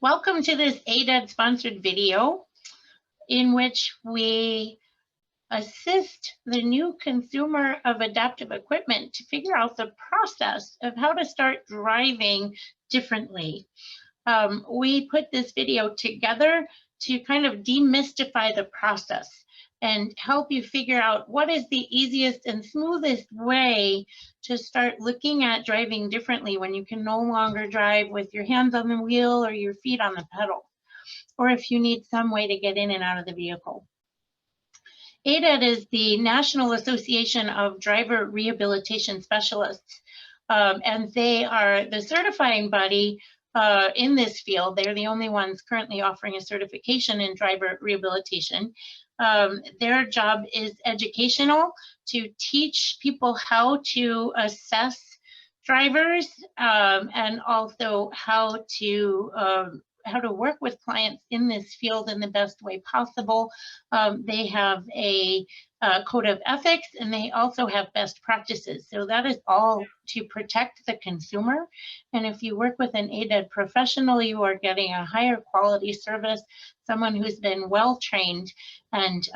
Welcome to this ADED sponsored video in which we assist the new consumer of adaptive equipment to figure out the process of how to start driving differently. We put this video together to kind of demystify the process and help you figure out what is the easiest and smoothest way to start looking at driving differently when you can no longer drive with your hands on the wheel or your feet on the pedal, or if you need some way to get in and out of the vehicle. ADED is the National Association of Driver Rehabilitation Specialists, and they are the certifying body in this field. They're the only ones currently offering a certification in driver rehabilitation. Their job is educational, to teach people how to assess drivers and also how to work with clients in this field in the best way possible. They have a code of ethics, and they also have best practices. So that is all to protect the consumer. And if you work with an ADED professional, you are getting a higher quality service, someone who's been well trained and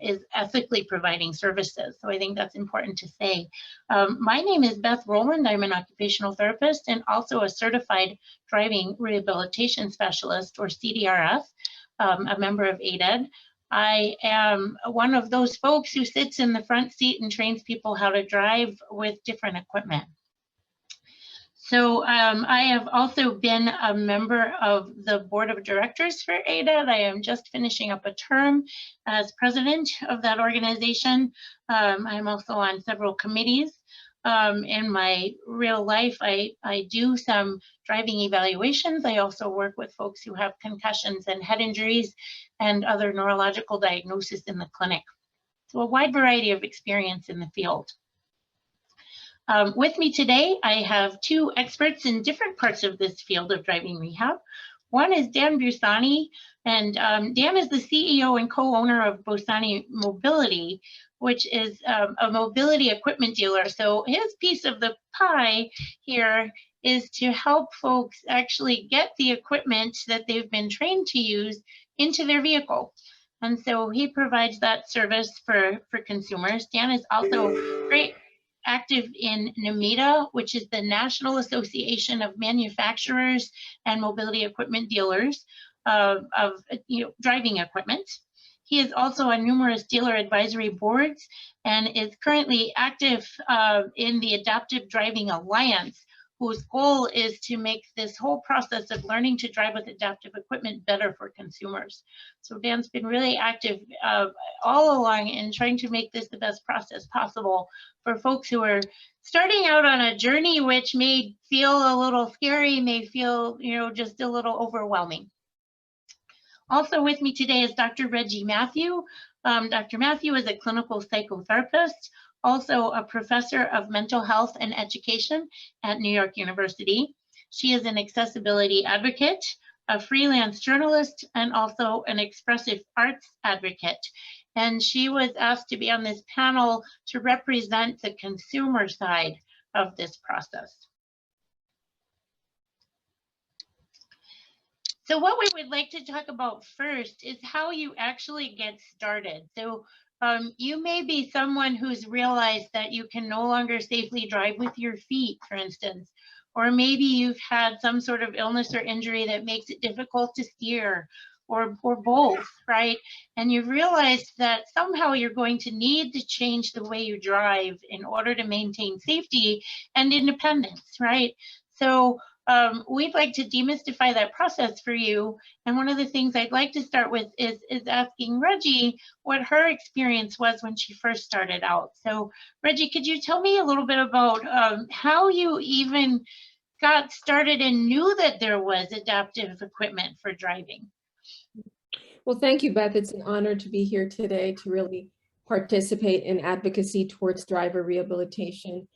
is ethically providing services. So I think that's important to say. My name is Beth Rowland. I'm an occupational therapist and also a certified driving rehabilitation specialist, or CDRS, a member of ADED. I am one of those folks who sits in the front seat and trains people how to drive with different equipment. So I have also been a member of the board of directors for ADED. I am just finishing up a term as president of that organization. I'm also on several committees. In my real life, I do some driving evaluations. I also work with folks who have concussions and head injuries and other neurological diagnosis in the clinic. So a wide variety of experience in the field. With me today, I have two experts in different parts of this field of driving rehab. One is Dan Bussani, and Dan is the CEO and co-owner of Bussani Mobility, which is a mobility equipment dealer. So his piece of the pie here is to help folks actually get the equipment that they've been trained to use into their vehicle. And so he provides that service for consumers. Dan is also great active in NAMIDA, which is the National Association of Manufacturers and Mobility Equipment Dealers of driving equipment. He is also on numerous dealer advisory boards and is currently active in the Adaptive Driving Alliance, whose goal is to make this whole process of learning to drive with adaptive equipment better for consumers. So Dan's been really active all along in trying to make this the best process possible for folks who are starting out on a journey which may feel a little scary, may feel, just a little overwhelming. Also with me today is Dr. Reggie Matthew. Dr. Matthew is a clinical psychotherapist, also a professor of mental health and education at New York University. She is an accessibility advocate, a freelance journalist, and also an expressive arts advocate. And she was asked to be on this panel to represent the consumer side of this process. So what we would like to talk about first is how you actually get started. So you may be someone who's realized that you can no longer safely drive with your feet, for instance, or maybe you've had some sort of illness or injury that makes it difficult to steer, or both, right? And you've realized that somehow you're going to need to change the way you drive in order to maintain safety and independence, right? So we'd like to demystify that process for you. And one of the things I'd like to start with is asking Reggie what her experience was when she first started out. So Reggie, could you tell me a little bit about how you even got started and knew that there was adaptive equipment for driving? Well, thank you, Beth. It's an honor to be here today to really participate in advocacy towards driver rehabilitation.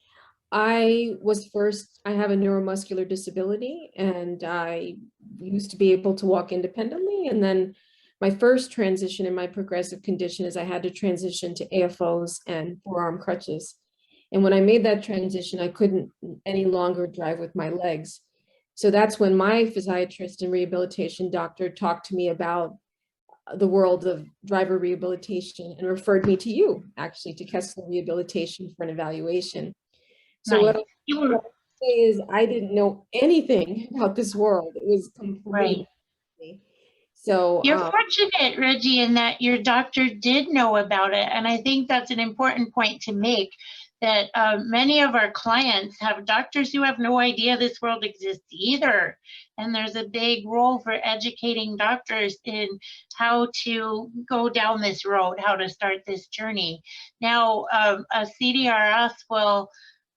I have a neuromuscular disability, and I used to be able to walk independently. And then my first transition in my progressive condition is I had to transition to AFOs and forearm crutches. And when I made that transition, I couldn't any longer drive with my legs. So that's when my physiatrist and rehabilitation doctor talked to me about the world of driver rehabilitation and referred me to you, actually, to Kessler Rehabilitation for an evaluation. So Nice. what I say is I didn't know anything about this world. It was completely Right. so You're fortunate, Reggie, in that your doctor did know about it. And I think that's an important point to make, that many of our clients have doctors who have no idea this world exists either. And there's a big role for educating doctors in how to go down this road, how to start this journey. Now, a CDRS will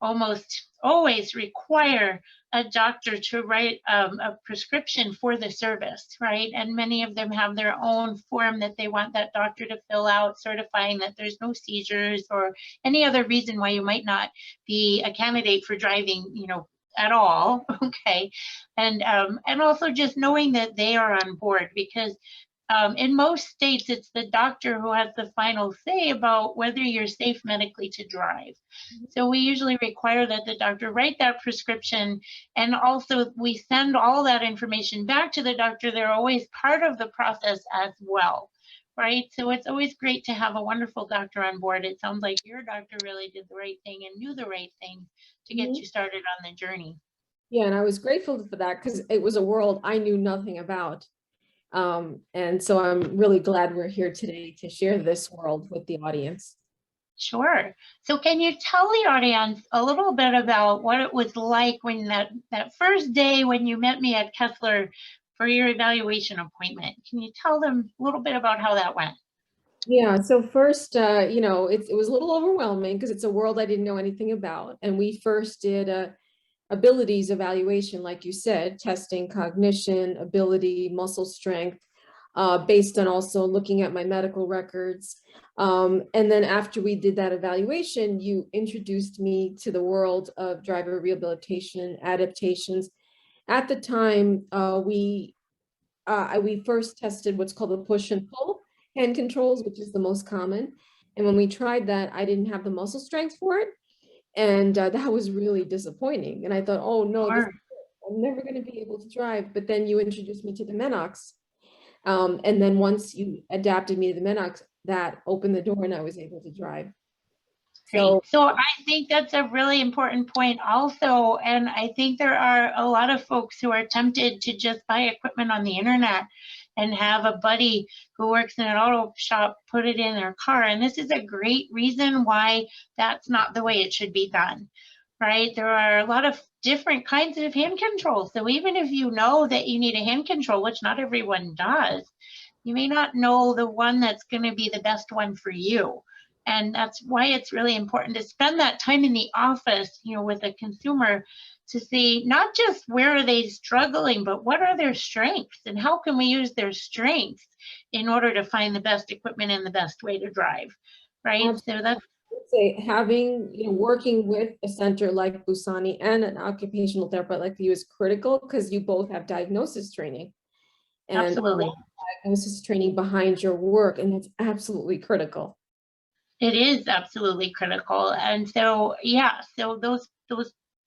almost always require a doctor to write a prescription for the service, right? And many of them have their own form that they want that doctor to fill out, certifying that there's no seizures or any other reason why you might not be a candidate for driving, you know, at all. Okay. And also just knowing that they are on board, because in most states, it's the doctor who has the final say about whether you're safe medically to drive. So we usually require that the doctor write that prescription, and also we send all that information back to the doctor. They're always part of the process as well, right? So it's always great to have a wonderful doctor on board. It sounds like your doctor really did the right thing and knew the right thing to get you started on the journey. Yeah, and I was grateful for that because it was a world I knew nothing about. And so I'm really glad we're here today to share this world with the audience. Sure. So can you tell the audience a little bit about what it was like when that first day when you met me at Kessler for your evaluation appointment? Can you tell them a little bit about how that went? Yeah, so first, you know, it was a little overwhelming because it's a world I didn't know anything about. And we first did a abilities evaluation, like you said, testing cognition, ability, muscle strength, based on also looking at my medical records. And then after we did that evaluation, you introduced me to the world of driver rehabilitation, adaptations. At the time, we first tested what's called the push and pull hand controls, which is the most common. And when we tried that, I didn't have the muscle strength for it. And that was really disappointing. And I thought, oh no, Sure. I'm never going to be able to drive. But then you introduced me to the minox. And then once you adapted me to the minox, that opened the door and I was able to drive. Great. So I think that's a really important point also. And I think there are a lot of folks who are tempted to just buy equipment on the internet and have a buddy who works in an auto shop put it in their car. And this is a great reason why that's not the way it should be done, right? There are a lot of different kinds of hand controls. So even if you know that you need a hand control, which not everyone does, you may not know the one that's going to be the best one for you. And that's why it's really important to spend that time in the office, you know, with a consumer, to see not just where are they struggling, but what are their strengths and how can we use their strengths in order to find the best equipment and the best way to drive, right? Absolutely. So that's say having, you know, working with a center like Busani and an occupational therapist like you is critical because you both have diagnosis training and absolutely. diagnosis training behind your work, and that's absolutely critical. It is absolutely critical. And so, yeah, so those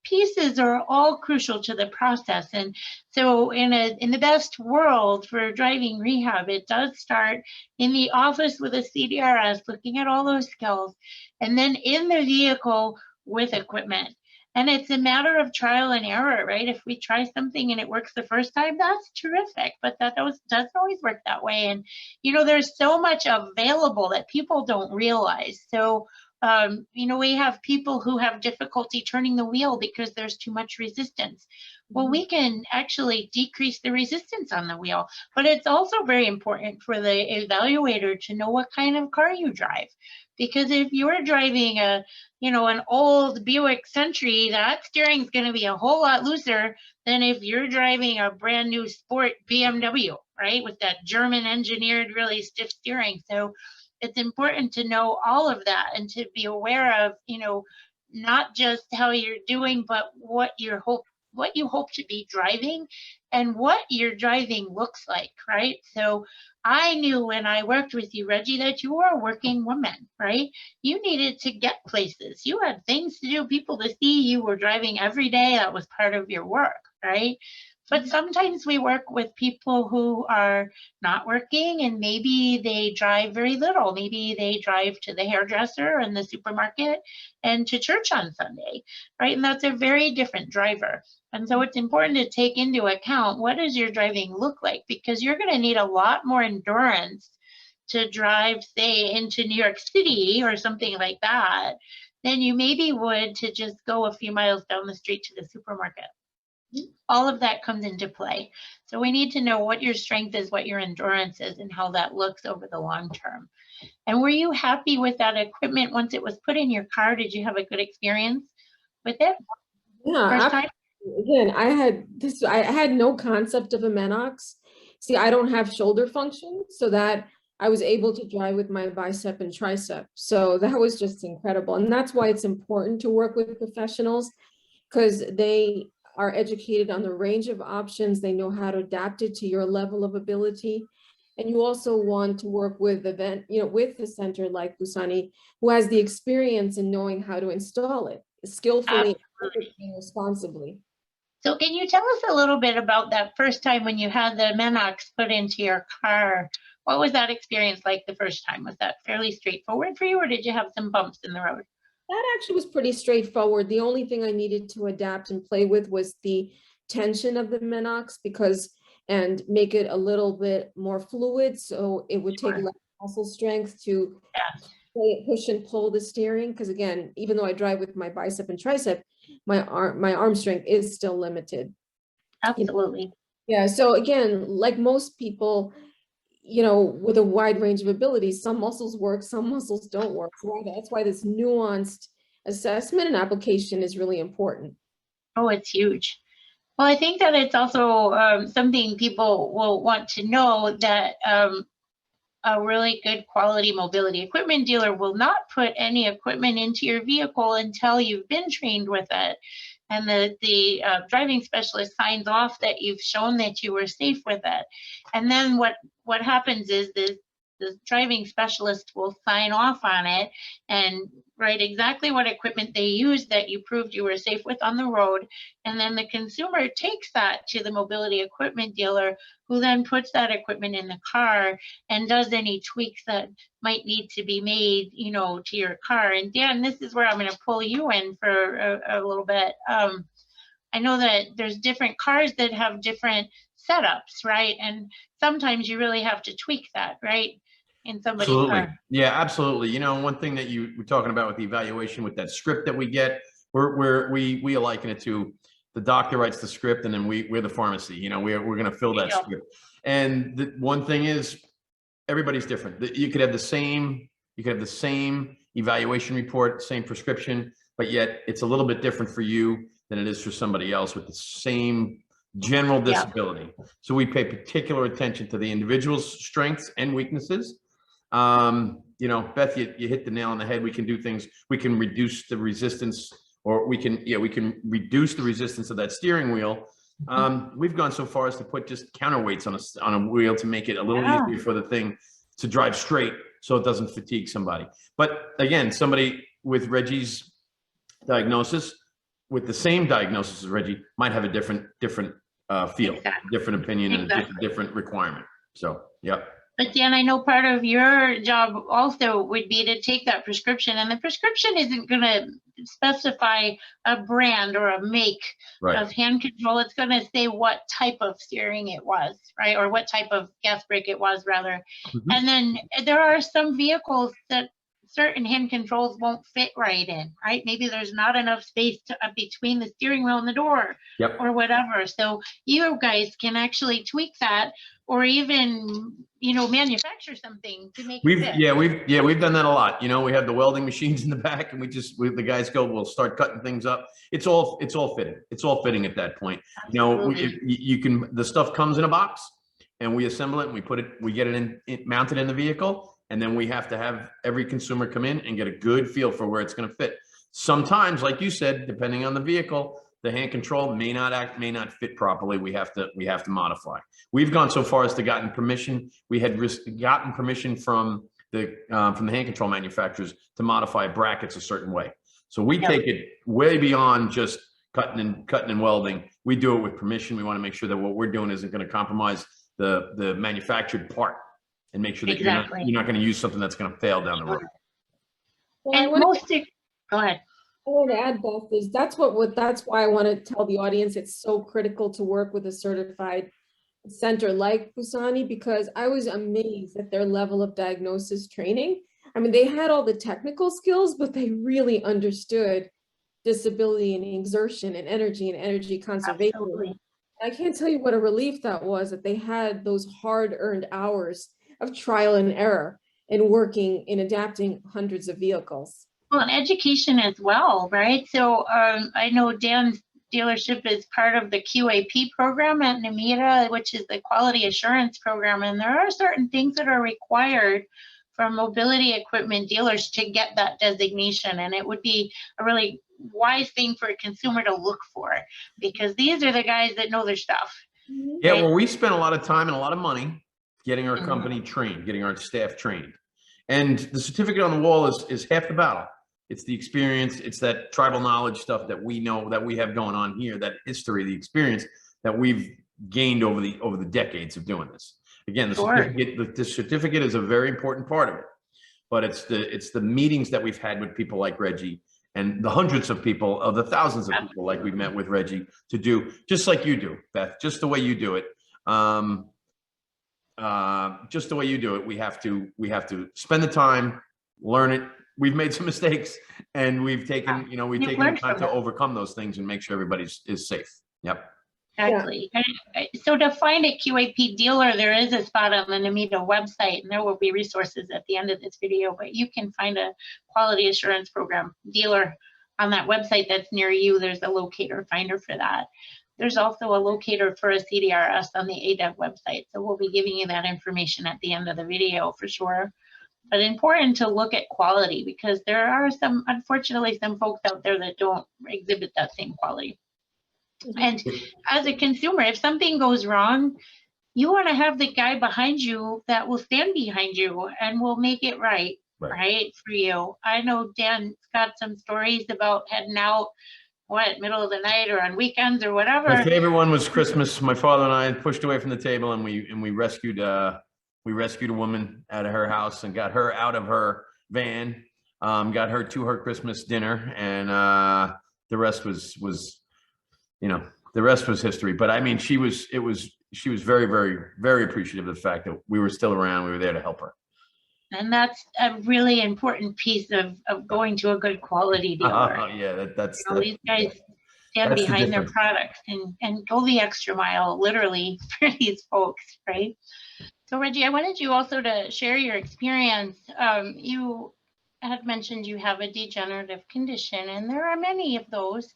pieces are all crucial to the process. And so in the best world for driving rehab, it does start in the office with a CDRS, looking at all those skills, and then in the vehicle with equipment. And it's a matter of trial and error, right? If we try something and it works the first time, that's terrific, but that doesn't always work that way. And, you know, there's so much available that people don't realize. So, you know, we have people who have difficulty turning the wheel because there's too much resistance. Well, we can actually decrease the resistance on the wheel, but it's also very important for the evaluator to know what kind of car you drive. Because if you're driving a, you know, an old Buick Century, that steering is going to be a whole lot looser than if you're driving a brand new sport BMW, right? With that German engineered, really stiff steering. So it's important to know all of that and to be aware of, you know, not just how you're doing, but what you hope to be driving and what your driving looks like, right? So I knew when I worked with you, Reggie, that you were a working woman, right? You needed to get places. You had things to do, people to see. You were driving every day. That was part of your work. right? But sometimes we work with people who are not working and maybe they drive very little. Maybe they drive to the hairdresser and the supermarket and to church on Sunday, right? And that's a very different driver. And so it's important to take into account, what does your driving look like? Because you're going to need a lot more endurance to drive, say, into New York City or something like that than you maybe would to just go a few miles down the street to the supermarket. All of that comes into play. So we need to know what your strength is, what your endurance is, and how that looks over the long term. And were you happy with that equipment once it was put in your car? Did you have a good experience with it? Yeah, First time? again, I had no concept of a minox. See, I don't have shoulder function, so that I was able to drive with my bicep and tricep. So that was just incredible. And that's why it's important to work with professionals, because they are educated on the range of options. They know how to adapt it to your level of ability. And you also want to work with with a center like Busani, who has the experience in knowing how to install it skillfully and responsibly. So can you tell us a little bit about that first time when you had the minox put into your car? What was that experience like the first time? Was that fairly straightforward for you, or did you have some bumps in the road? That actually was pretty straightforward. The only thing I needed to adapt and play with was the tension of the minox, and make it a little bit more fluid, so it would take less muscle strength to push and pull the steering. Because again, even though I drive with my bicep and tricep, my arm strength is still limited. Absolutely. Yeah. So again, like most people, with a wide range of abilities, some muscles work, some muscles don't work. So that's why this nuanced assessment and application is really important. Oh, it's huge. Well, I think that it's also something people will want to know, that a really good quality mobility equipment dealer will not put any equipment into your vehicle until you've been trained with it. And the driving specialist signs off that you've shown that you were safe with it. And then what happens is the driving specialist will sign off on it and write exactly what equipment they used that you proved you were safe with on the road. And then the consumer takes that to the mobility equipment dealer, who then puts that equipment in the car and does any tweaks that might need to be made, to your car. And Dan, this is where I'm going to pull you in for a little bit. I know that there's different cars that have different setups, right? And sometimes you really have to tweak that, right? In somebody's car. Yeah, absolutely. One thing that you were talking about with the evaluation, with that script that we get, we liken it to the doctor writes the script, and then we're the pharmacy. We're going to fill that script. And the one thing is, everybody's different. You could have the same evaluation report, same prescription, but yet it's a little bit different for you than it is for somebody else with the same general disability. So we pay particular attention to the individual's strengths and weaknesses. Beth, you hit the nail on the head. We can do things. We can reduce the resistance, or we can reduce the resistance of that steering wheel. We've gone so far as to put just counterweights on a wheel to make it a little easier for the thing to drive straight, so it doesn't fatigue somebody. But again, somebody with Reggie's diagnosis, with the same diagnosis as Reggie, might have a different feel, different opinion, and a different requirement. So, yeah. But Dan, I know part of your job also would be to take that prescription, and the prescription isn't going to specify a brand or a make of hand control. It's going to say what type of steering it was, right? Or what type of gas brake it was, rather. And then there are some vehicles that certain hand controls won't fit right in, right? Maybe there's not enough space between the steering wheel and the door, or whatever. So you guys can actually tweak that, or even manufacture something to make it fit. We've done that a lot. We have the welding machines in the back, and the guys we'll start cutting things up. It's all fitting. It's all fitting at that point. The stuff comes in a box, and we assemble it, and we get it mounted in the vehicle. And then we have to have every consumer come in and get a good feel for where it's going to fit. Sometimes, like you said, depending on the vehicle, the hand control may not fit properly. We have to modify. We've gone so far as to gotten permission. We had gotten permission from the hand control manufacturers to modify brackets a certain way. So we take it way beyond just cutting and welding. We do it with permission. We want to make sure that what we're doing isn't going to compromise the manufactured part, and make sure that Exactly. you're not going to use something that's going to fail down the road. Well, And go ahead. I want to add, Beth, is that's why I want to tell the audience it's so critical to work with a certified center like Busani, because I was amazed at their level of diagnosis training. I mean, they had all the technical skills, but they really understood disability and exertion and energy conservation. Absolutely. I can't tell you what a relief that was, that they had those hard-earned hours of trial and error in working in adapting hundreds of vehicles. Well, and education as well, right? So I know Dan's dealership is part of the QAP program at Nemita, which is the quality assurance program. And there are certain things that are required for mobility equipment dealers to get that designation. And it would be a really wise thing for a consumer to look for, because these are the guys that know their stuff. Yeah, well, we spent a lot of time and a lot of money getting our company trained, getting our staff trained. And the certificate on the wall is half the battle. It's the experience, it's that tribal knowledge stuff that we know that we have going on here, that history, the experience that we've gained over the decades of doing this. Again, the certificate is a very important part of it, but it's the meetings that we've had with people like Reggie, and the hundreds of people, of the thousands of people like we met with Reggie, to do just like you do, Beth, just the way you do it. Just the way you do it. We have to spend the time, learn it. We've made some mistakes, and we've taken, we've taken the time to overcome those things and make sure everybody is safe. Yep. Exactly. Yeah. So to find a QAP dealer, there is a spot on the Nemita website, and there will be resources at the end of this video, but you can find a quality assurance program dealer on that website that's near you. There's a locator finder for that. There's also a locator for a CDRS on the ADEV website. So we'll be giving you that information at the end of the video for sure. But important to look at quality, because there are unfortunately, some folks out there that don't exhibit that same quality. And as a consumer, if something goes wrong, you want to have the guy behind you that will stand behind you and will make it right for you. I know Dan's got some stories about heading out, middle of the night or on weekends or whatever. My favorite one was Christmas. My father and I pushed away from the table, and we rescued a woman out of her house and got her out of her van, got her to her Christmas dinner, and the rest was history. But I mean, she was very, very, very appreciative of the fact that we were still around. We were there to help her. And that's a really important piece of going to a good quality dealer. Yeah, that's these guys stand behind their products and go the extra mile, literally, for these folks, right? So Reggie, I wanted you also to share your experience. You had mentioned you have a degenerative condition, and there are many of those,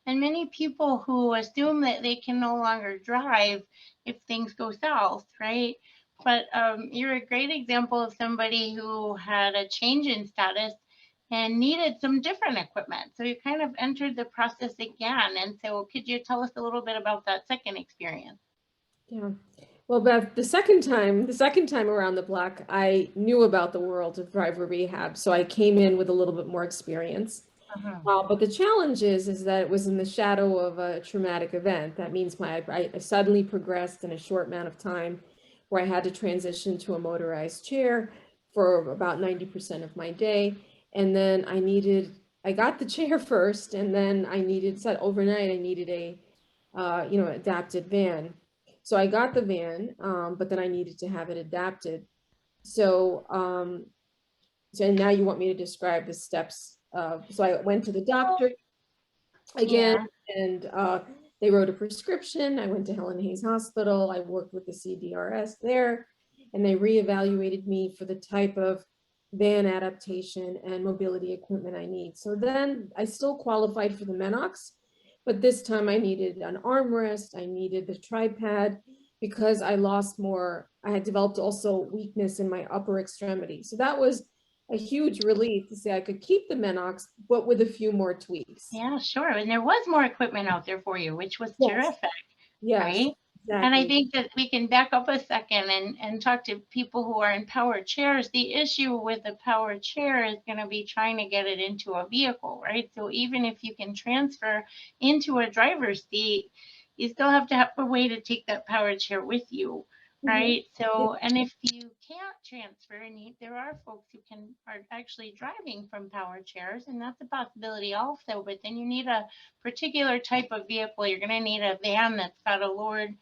and many people who assume that they can no longer drive if things go south, right? But you're a great example of somebody who had a change in status and needed some different equipment. So you kind of entered the process again. And so could you tell us a little bit about that second experience? Yeah. Well, Beth, the second time around the block, I knew about the world of driver rehab. So I came in with a little bit more experience. But the challenge is that it was in the shadow of a traumatic event. That means I suddenly progressed in a short amount of time, where I had to transition to a motorized chair for about 90% of my day. And then I got the chair first, and then overnight I needed a, adapted van. So I got the van, but then I needed to have it adapted. So now you want me to describe the steps. So I went to the doctor again, and they wrote a prescription. I went to Helen Hayes Hospital. I worked with the CDRS there, and they reevaluated me for the type of van adaptation and mobility equipment I need. So then I still qualified for the minox, but this time I needed an armrest. I needed the tripod, because I had developed also weakness in my upper extremity. So that was a huge relief to say I could keep the minox, but with a few more tweaks. Yeah, sure. And there was more equipment out there for you, which was terrific. Yes. Right? And I Exactly. think that we can back up a second and talk to people who are in power chairs. The issue with a power chair is going to be trying to get it into a vehicle, right? So even if you can transfer into a driver's seat, you still have to have a way to take that power chair with you, right? So, and if you can't transfer, and there are folks who are actually driving from power chairs, and that's a possibility also, but then you need a particular type of vehicle. You're going to need a van that's got a lowered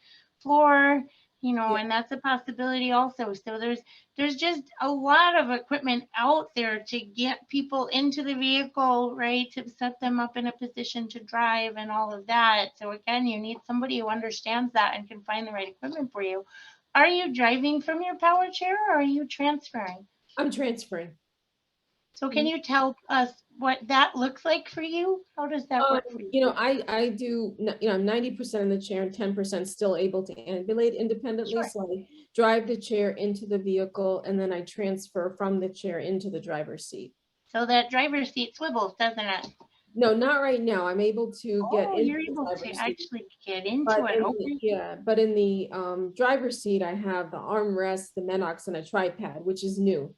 floor, you know, Yeah. and that's a possibility also. So there's just a lot of equipment out there to get people into the vehicle, right, to set them up in a position to drive and all of that. So again, you need somebody who understands that and can find the right equipment for you. Are you driving from your power chair or are you transferring? I'm transferring. So can you tell us what that looks like for you? How does that work for you? You know, I do, you know, I'm 90% in the chair and 10% still able to ambulate independently. Sure. So I drive the chair into the vehicle and then I transfer from the chair into the driver's seat. So that driver's seat swivels, doesn't it? No, not right now. I'm able to get Oh, into you're the able to driver's seat. actually get into it. Okay. Yeah, but in the driver's seat, I have the armrest, the minox, and a tripod, which is new.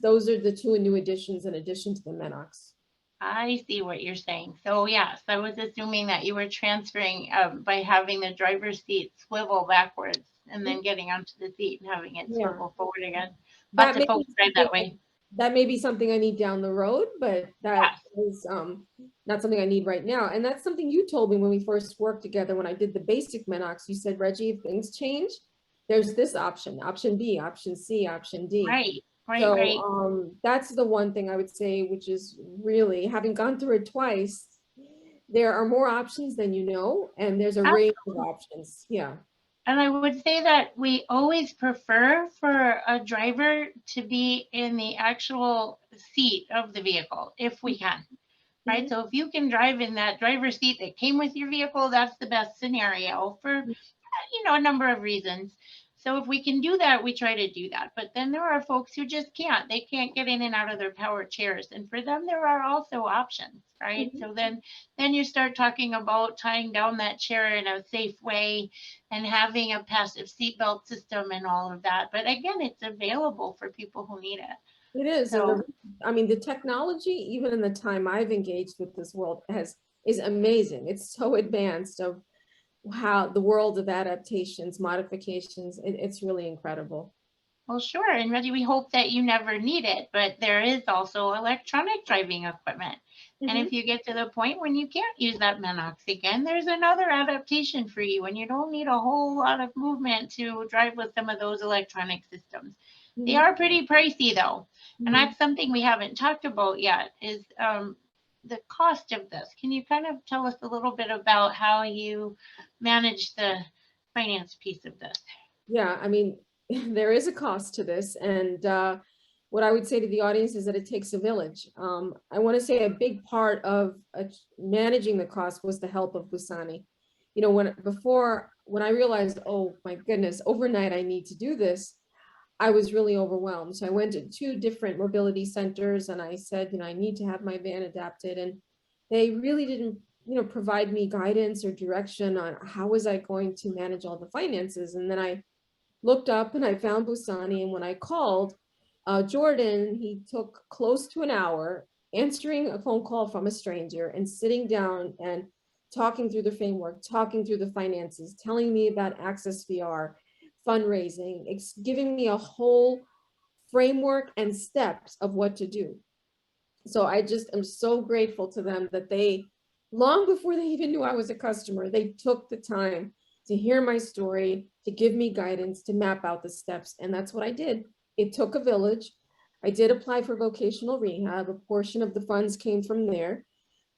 Those are the two new additions in addition to the minox. I see what you're saying. So yes, I was assuming that you were transferring by having the driver's seat swivel backwards and then getting onto the seat and having it Yeah. swivel forward again. That Lots may of folks be drive that something- way. That may be something I need down the road, but that Yes. is not something I need right now. And that's something you told me when we first worked together, when I did the basic minox. You said, Reggie, if things change, there's this option, option B, option C, option D. Right, right, So right. that's the one thing I would say, which is really, having gone through it twice, there are more options than you know, and there's a range of options. Yeah. And I would say that we always prefer for a driver to be in the actual seat of the vehicle if we can, right? So if you can drive in that driver's seat that came with your vehicle, that's the best scenario for, you know, a number of reasons. So if we can do that, we try to do that. But then there are folks who just can't. They can't get in and out of their power chairs. And for them, there are also options, right? So then you start talking about tying down that chair in a safe way and having a passive seatbelt system and all of that. But again, it's available for people who need it. It is. So, And I mean, the technology, even in the time I've engaged with this world, is amazing. It's so advanced of how the world of adaptations, modifications, it's really incredible. well, sure. And Reggie, we hope that you never need it, but there is also electronic driving equipment. And if you get to the point when you can't use that minox again, there's another adaptation for you, and you don't need a whole lot of movement to drive with some of those electronic systems. They are pretty pricey though. And that's something we haven't talked about yet is the cost of this. Can you kind of tell us a little bit about how you manage the finance piece of this? Yeah, I mean, there is a cost to this. And what I would say to the audience is that it takes a village. I want to say a big part of managing the cost was the help of Busani. You know, when I realized, oh my goodness, overnight I need to do this, I was really overwhelmed. So I went to 2 different mobility centers and I said, you know, I need to have my van adapted. And they really didn't, you know, provide me guidance or direction on how was I going to manage all the finances. And then I looked up and I found Busani. And when I called Jordan, he took close to an hour answering a phone call from a stranger and sitting down and talking through the framework, talking through the finances, telling me about Access VR, fundraising, giving me a whole framework and steps of what to do. So I just am so grateful to them that they, long before they even knew I was a customer, they took the time to hear my story, to give me guidance, to map out the steps. And that's what I did. It took a village. I did apply for vocational rehab. A portion of the funds came from there.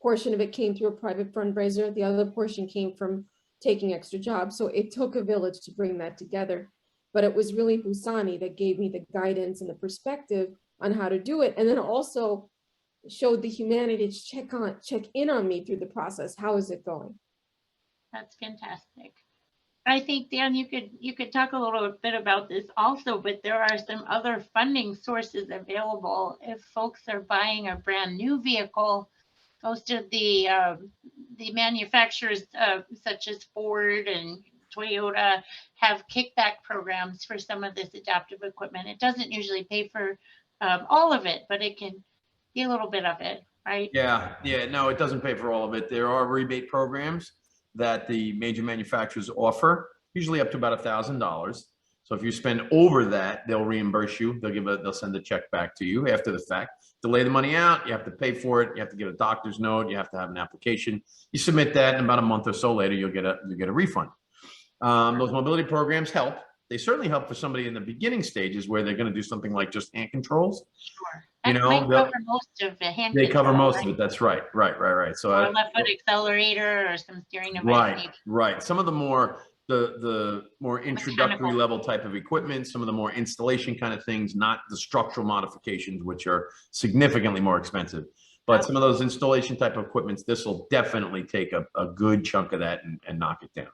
Portion of it came through a private fundraiser. The other portion came from taking extra jobs. So it took a village to bring that together. But it was really Busani that gave me the guidance and the perspective on how to do it. And then also showed the humanity to check in on me through the process. How is it going? That's fantastic. I think, Dan, you could talk a little bit about this also, but there are some other funding sources available if folks are buying a brand new vehicle. Most of the manufacturers, such as Ford and Toyota have kickback programs for some of this adaptive equipment. It doesn't usually pay for all of it, but it can be a little bit of it, right? Yeah, no, it doesn't pay for all of it. There are rebate programs that the major manufacturers offer, usually up to about $1,000. So if you spend over that, they'll reimburse you. They'll send a check back to you after the fact. Delay the money out, you have to pay for it. You have to get a doctor's note. You have to have an application. You submit that, and about a month or so later, you'll get a refund. Those mobility programs help. They certainly help for somebody in the beginning stages where they're going to do something like just hand controls. Sure. You That know, might cover most of the hand they cover control, most right? of it. That's right. So Or a left foot accelerator or some steering device. Maybe. right. Some of the more more introductory Mechanical level type of equipment, some of the more installation kind of things, not the structural modifications, which are significantly more expensive. But some of those installation type of equipments, this will definitely take a good chunk of that and knock it down.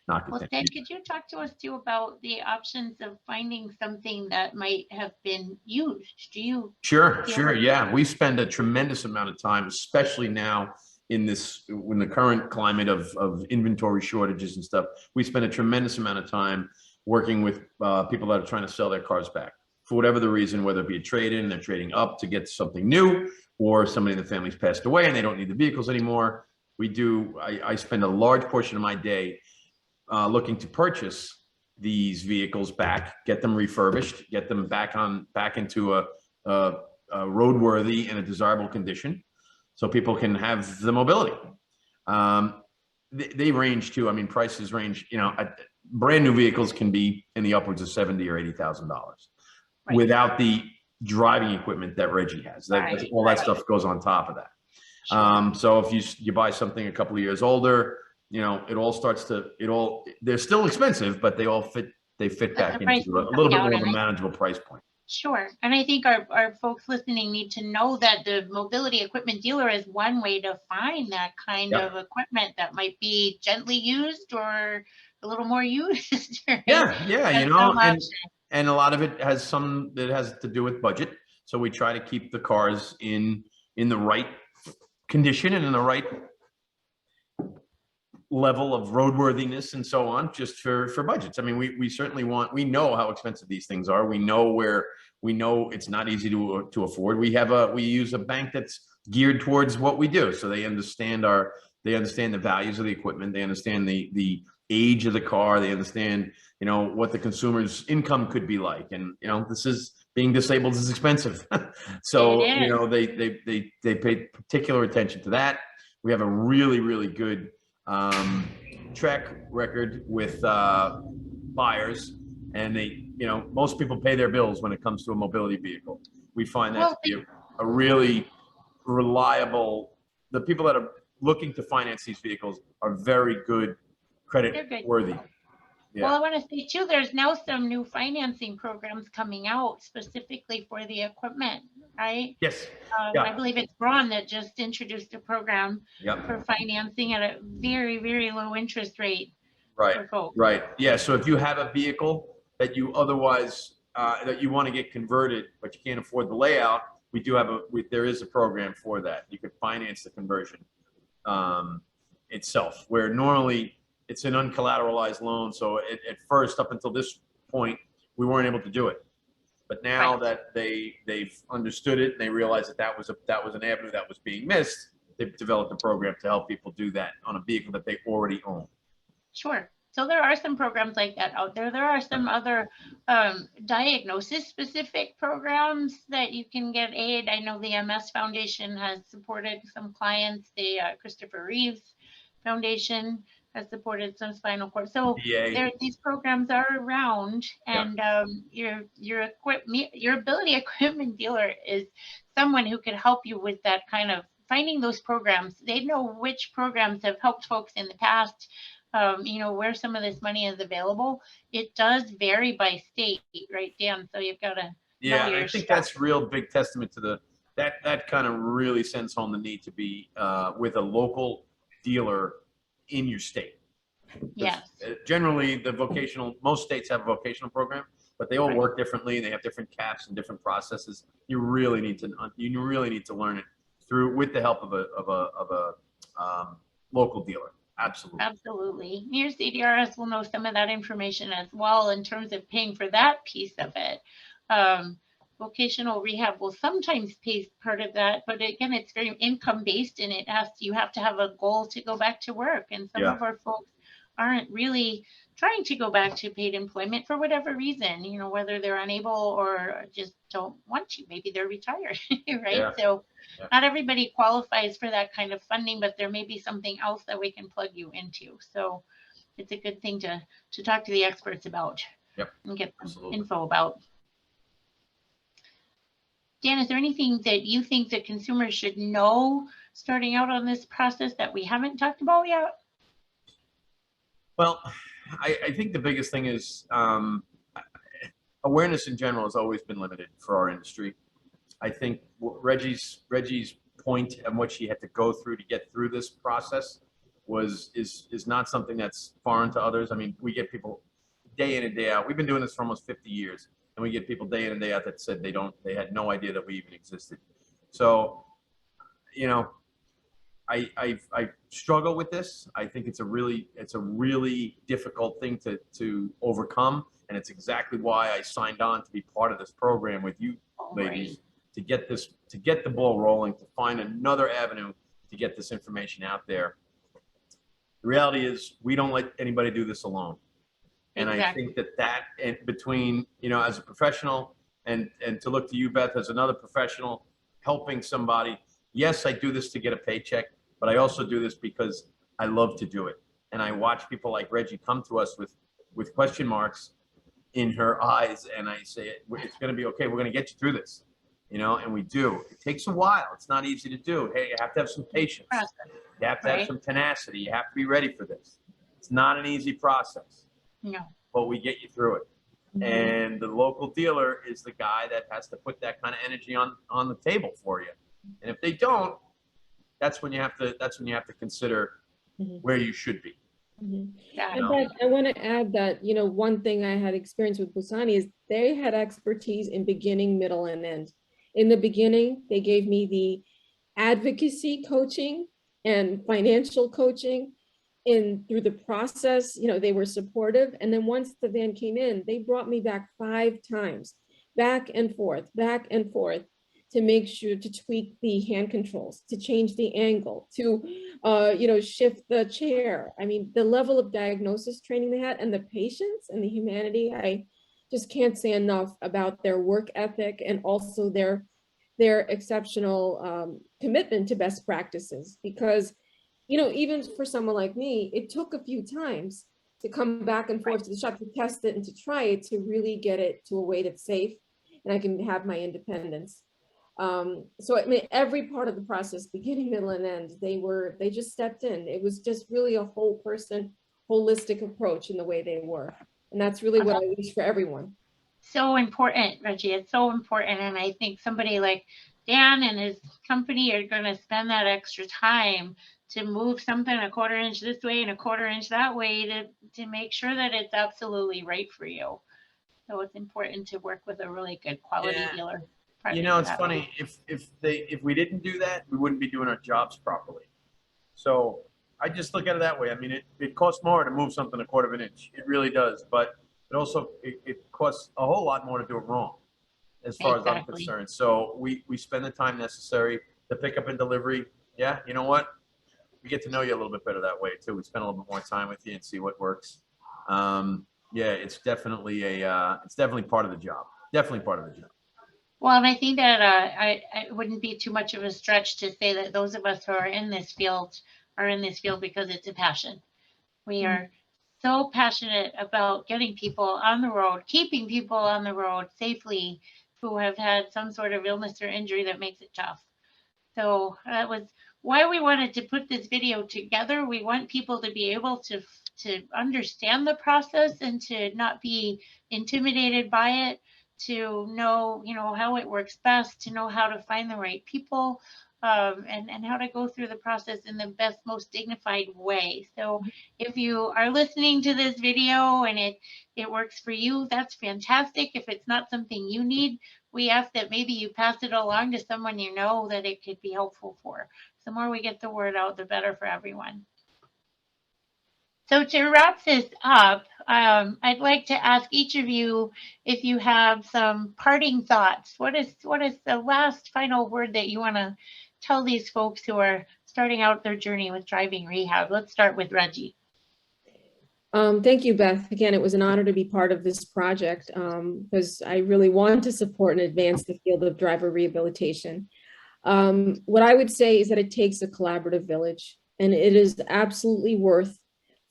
Well, Dan, could you talk to us too about the options of finding something that might have been used? Do you? Sure. Yeah, we spend a tremendous amount of time, especially now in the current climate of inventory shortages and stuff. We spend a tremendous amount of time working with people that are trying to sell their cars back for whatever the reason, whether it be a trade-in, they're trading up to get something new, or somebody in the family's passed away and they don't need the vehicles anymore. I spend a large portion of my day looking to purchase these vehicles back, get them refurbished, get them back into a roadworthy and a desirable condition, so people can have the mobility. They range too. I mean, prices range. You know, brand new vehicles can be in the upwards of $70,000 or $80,000 without the driving equipment that Reggie has. All that stuff goes on top of that. Sure. So if you buy something a couple of years older, you know, they're still expensive, but they fit back into a little bit more of a manageable price point. Sure. And I think our folks listening need to know that the mobility equipment dealer is one way to find that kind of equipment that might be gently used or a little more used. Right? Yeah, you know, and a lot of it has to do with budget. So we try to keep the cars in the right condition and in the right level of roadworthiness and so on, just for budgets. I mean, we certainly we know how expensive these things are. We know it's not easy to afford. We use a bank that's geared towards what we do. So they understand the values of the equipment. They understand the age of the car. They understand, you know, what the consumer's income could be like. And, you know, being disabled is expensive. So, you know, they pay particular attention to that. We have a really, really good track record with buyers, and most people pay their bills when it comes to a mobility vehicle. We find that to be a really reliable. The people that are looking to finance these vehicles are very good credit worthy. Yeah. Well, I want to say too, there's now some new financing programs coming out specifically for the equipment, right? Yes. I believe it's Braun that just introduced a program for financing at a very, very low interest rate. For folks. Right. Yeah. So if you have a vehicle that you otherwise that you want to get converted, but you can't afford the layout, there is a program for that. You could finance the conversion itself, where normally it's an uncollateralized loan. So at first, up until this point, we weren't able to do it. But now that they've understood it and they realize that was an avenue that was being missed, they've developed a program to help people do that on a vehicle that they already own. Sure. So there are some programs like that out there. There are some other diagnosis-specific programs that you can get aid. I know the MS Foundation has supported some clients. The Christopher Reeves Foundation has supported some spinal cord. So these programs are around, and your ability equipment dealer is someone who can help you with that kind of finding those programs. They know which programs have helped folks in the past. You know, where some of this money is available. It does vary by state, right, Dan? So you've got to know your I think that's real big testament to that kind of really sends home the need to be with a local dealer in your state. Yes. Generally, most states have a vocational program, but they all work differently, and they have different caps and different processes. You really need to learn it with the help of a local dealer. Absolutely. Absolutely. Your CDRS will know some of that information as well in terms of paying for that piece of it. Vocational rehab will sometimes pay part of that, but again, it's very income based, and you have to have a goal to go back to work. And some of our folks aren't really trying to go back to paid employment for whatever reason, you know, whether they're unable or just don't want to. Maybe they're retired, right? Yeah. So not everybody qualifies for that kind of funding, but there may be something else that we can plug you into. So it's a good thing to talk to the experts about and get info about. Dan, is there anything that you think that consumers should know starting out on this process that we haven't talked about yet? Well, I think the biggest thing is awareness in general has always been limited for our industry. I think Reggie's point and what she had to go through to get through this process is not something that's foreign to others. I mean, we get people day in and day out. We've been doing this for almost 50 years, and we get people day in and day out that said they had no idea that we even existed. So, you know, I struggle with this. I think it's a really difficult thing to overcome, and it's exactly why I signed on to be part of this program with you ladies, to get the ball rolling, to find another avenue to get this information out there. The reality is we don't let anybody do this alone. And I think that and between, you know, as a professional and to look to you, Beth, as another professional helping somebody, yes, I do this to get a paycheck, but I also do this because I love to do it. And I watch people like Reggie come to us with question marks in her eyes, and I say, it's going to be okay. We're going to get you through this, you know, and we do. It takes a while. It's not easy to do. Hey, you have to have some patience. You have to have some tenacity. You have to be ready for this. It's not an easy process. No. But we get you through it. Mm-hmm. And the local dealer is the guy that has to put that kind of energy on the table for you. And if they don't, that's when you have to consider where you should be. Mm-hmm. Yeah. But I want to add that, you know, one thing I had experience with Busani is they had expertise in beginning, middle, and end. In the beginning, they gave me the advocacy coaching and financial coaching. Through the process, you know, they were supportive. And then once the van came in, they brought me back 5 times, back and forth, to make sure to tweak the hand controls, to change the angle, to, you know, shift the chair. I mean, the level of diagnosis training they had and the patience and the humanity, I just can't say enough about their work ethic and also their exceptional commitment to best practices. Because, you know, even for someone like me, it took a few times to come back and forth to the shop to test it and to try it, to really get it to a way that's safe and I can have my independence. So I mean, every part of the process, beginning, middle, and end, they just stepped in. It was just really a whole person, holistic approach in the way they were. And that's really what I wish for everyone. So important, Reggie. It's so important. And I think somebody like Dan and his company are going to spend that extra time to move something a quarter inch this way and a quarter inch that way to make sure that it's absolutely right for you. So it's important to work with a really good quality dealer. You know, it's funny, if we didn't do that, we wouldn't be doing our jobs properly. So I just look at it that way. I mean, it costs more to move something a quarter of an inch. It really does. But it also, it costs a whole lot more to do it wrong, as far as I'm concerned. So we spend the time necessary. The pickup and delivery, yeah, you know what? We get to know you a little bit better that way too. We spend a little bit more time with you and see what works. Yeah, it's definitely part of the job. Definitely part of the job. Well, and I think that it wouldn't be too much of a stretch to say that those of us who are in this field because it's a passion. We are so passionate about getting people on the road, keeping people on the road safely who have had some sort of illness or injury that makes it tough. So that was why we wanted to put this video together. We want people to be able to understand the process and to not be intimidated by it, to know, you know, how it works best, to know how to find the right people, and how to go through the process in the best, most dignified way. So if you are listening to this video and it works for you, that's fantastic. If it's not something you need, we ask that maybe you pass it along to someone you know that it could be helpful for. The more we get the word out, the better for everyone. So to wrap this up, I'd like to ask each of you if you have some parting thoughts. What is the last final word that you want to tell these folks who are starting out their journey with driving rehab? Let's start with Reggie. Thank you, Beth. Again, it was an honor to be part of this project because I really want to support and advance the field of driver rehabilitation. What I would say is that it takes a collaborative village, and it is absolutely worth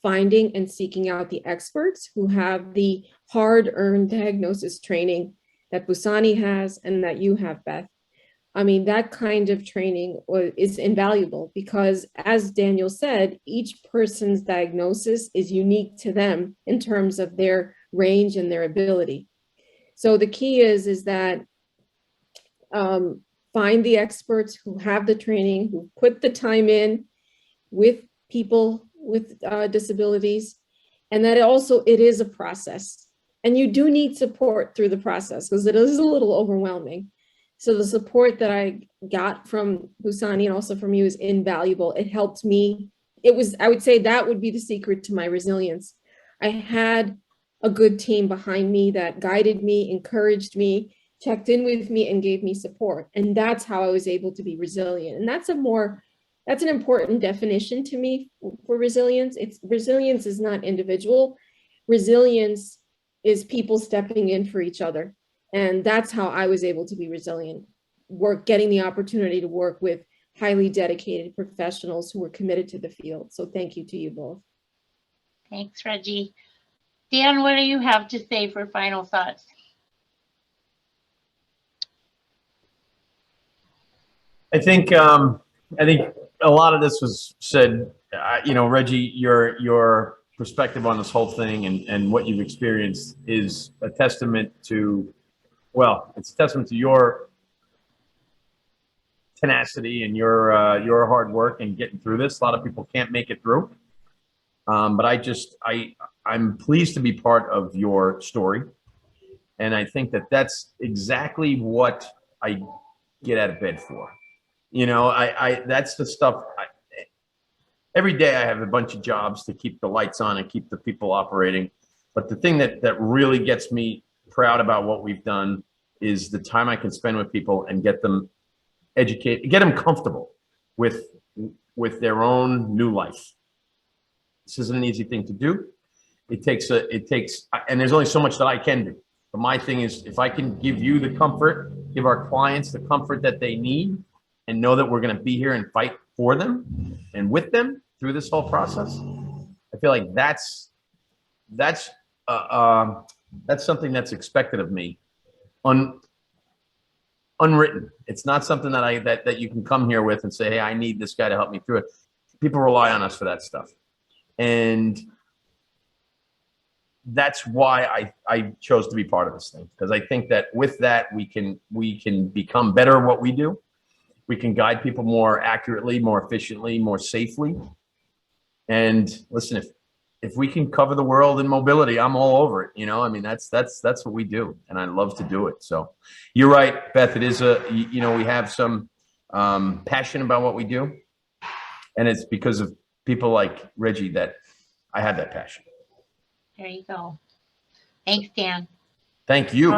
finding and seeking out the experts who have the hard-earned diagnosis training that Busani has and that you have, Beth. I mean, that kind of training is invaluable because, as Daniel said, each person's diagnosis is unique to them in terms of their range and their ability. So the key is that find the experts who have the training, who put the time in with people with disabilities, and that it is a process. And you do need support through the process because it is a little overwhelming. So the support that I got from Busani and also from you is invaluable. It helped me. I would say that would be the secret to my resilience. I had a good team behind me that guided me, encouraged me, checked in with me, and gave me support. And that's how I was able to be resilient. And that's an important definition to me for resilience. Resilience is not individual. Resilience is people stepping in for each other. And that's how I was able to be resilient, getting the opportunity to work with highly dedicated professionals who were committed to the field. So thank you to you both. Thanks, Reggie. Dan, what do you have to say for final thoughts? I think a lot of this was said. Reggie, your perspective on this whole thing and what you've experienced is a testament to, it's a testament to your tenacity and your hard work and getting through this. A lot of people can't make it through, but I'm pleased to be part of your story, and I think that's exactly what I get out of bed for. That's the stuff. Every day I have a bunch of jobs to keep the lights on and keep the people operating. But the thing that really gets me proud about what we've done is the time I can spend with people and get them educated, get them comfortable with their own new life. This isn't an easy thing to do. It takes, and there's only so much that I can do. But my thing is, if I can give you the comfort, give our clients the comfort that they need, and know that we're going to be here and fight for them and with them through this whole process, I feel like that's something that's expected of me, unwritten. It's not something that you can come here with and say, hey, I need this guy to help me through it. People rely on us for that stuff, and that's why I chose to be part of this thing, because I think that with that we can become better at what we do. We can guide people more accurately, more efficiently, more safely. And listen, if we can cover the world in mobility, I'm all over it. I mean, that's what we do, and I love to do it. So you're right, Beth. It is we have some passion about what we do, and it's because of people like Reggie that I have that passion. There you go. Thanks, Dan. Thank you.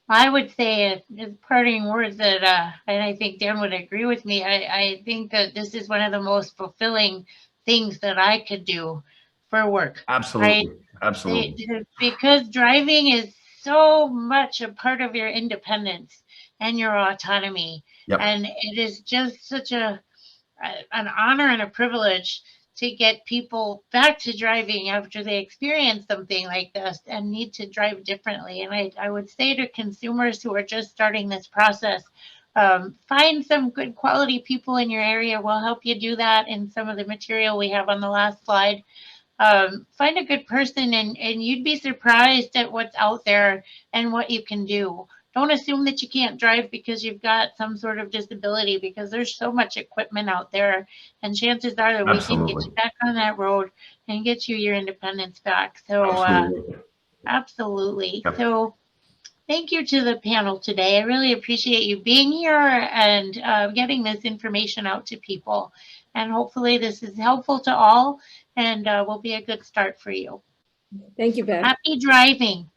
I would say as parting words that, and I think Dan would agree with me, I think that this is one of the most fulfilling things that I could do for work. Absolutely. Right? Absolutely. Because driving is so much a part of your independence and your autonomy. Yep. And it is just such an honor and a privilege to get people back to driving after they experience something like this and need to drive differently. And I would say to consumers who are just starting this process, find some good quality people in your area. We'll help you do that in some of the material we have on the last slide. Find a good person and you'd be surprised at what's out there and what you can do. Don't assume that you can't drive because you've got some sort of disability, because there's so much equipment out there, and chances are that we can get you back on that road and get you your independence back. So absolutely. Yep. So Thank you to the panel today. I really appreciate you being here and getting this information out to people. And hopefully this is helpful to all and will be a good start for you. Thank you, Beth. Happy driving.